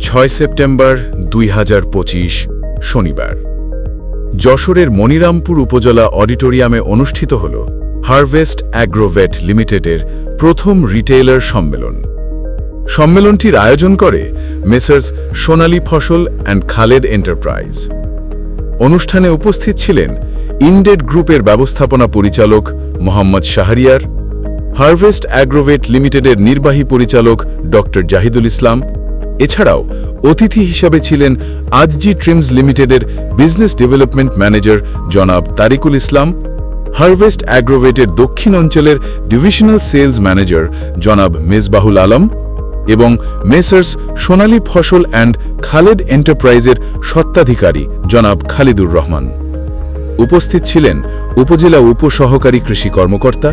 6 September 2025 শনিবার যশোরের মনিরামপুর উপজেলা অডিটোরিয়ামে অনুষ্ঠিত হল হারভেস্ট অ্যাগ্রোভেট লিমিটেডের প্রথম রিটেইলার সম্মেলন। সম্মেলনটির আয়োজন করে মেসার্স সোনালী ফসল অ্যান্ড খালেদ এন্টারপ্রাইজ। অনুষ্ঠানে উপস্থিত ছিলেন ইনডেড গ্রুপের ব্যবস্থাপনা পরিচালক মোহাম্মদ শাহরিয়ার, হারভেস্ট অ্যাগ্রোভেট লিমিটেডের নির্বাহী পরিচালক ডক্টর জাহিদুল ইসলাম। এছাড়াও অতিথি হিসাবে ছিলেন আজজি ট্রিমস লিমিটেডের বিজনেস ডেভেলপমেন্ট ম্যানেজার জনাব তারিকুল ইসলাম, হারভেস্ট অ্যাগ্রোভেটের দক্ষিণ অঞ্চলের ডিভিশনাল সেলস ম্যানেজার জনাব মেজবাহুল আলম এবং মেসার্স সোনালী ফসল অ্যান্ড খালেদ এন্টারপ্রাইজের স্বত্বাধিকারী জনাব খালিদুর রহমান। উপস্থিত ছিলেন উপজেলা উপসহকারী কৃষি কর্মকর্তা,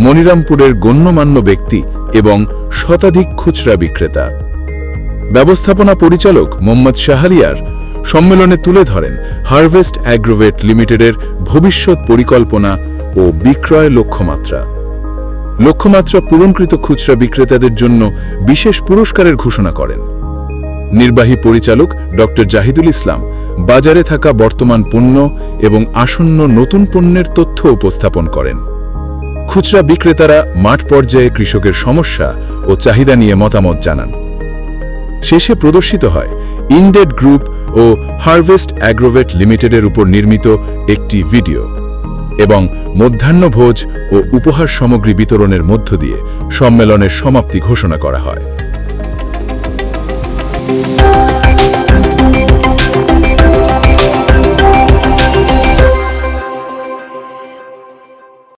মনিরামপুরের গণ্যমান্য ব্যক্তি এবং শতাধিক খুচরা বিক্রেতা। ব্যবস্থাপনা পরিচালক মোহাম্মদ শাহরিয়ার সম্মেলনে তুলে ধরেন হারভেস্ট অ্যাগ্রোভেট লিমিটেডের ভবিষ্যৎ পরিকল্পনা ও বিক্রয় লক্ষ্যমাত্রা পূরণকৃত খুচরা বিক্রেতাদের জন্য বিশেষ পুরস্কারের ঘোষণা করেন। নির্বাহী পরিচালক ডক্টর জাহিদুল ইসলাম বাজারে থাকা বর্তমান পণ্য এবং আসন্ন নতুন পণ্যের তথ্য উপস্থাপন করেন। খুচরা বিক্রেতারা মাঠ পর্যায়ে কৃষকের সমস্যা ও চাহিদা নিয়ে মতামত জানান। শেষে প্রদর্শিত হয় ইনডেড গ্রুপ ও হারভেস্ট অ্যাগ্রোভেট লিমিটেডের উপর নির্মিত একটি ভিডিও এবং মধ্যাহ্নভোজ ও উপহার সামগ্রী বিতরণের মধ্য দিয়ে সম্মেলনের সমাপ্তি ঘোষণা করা হয়।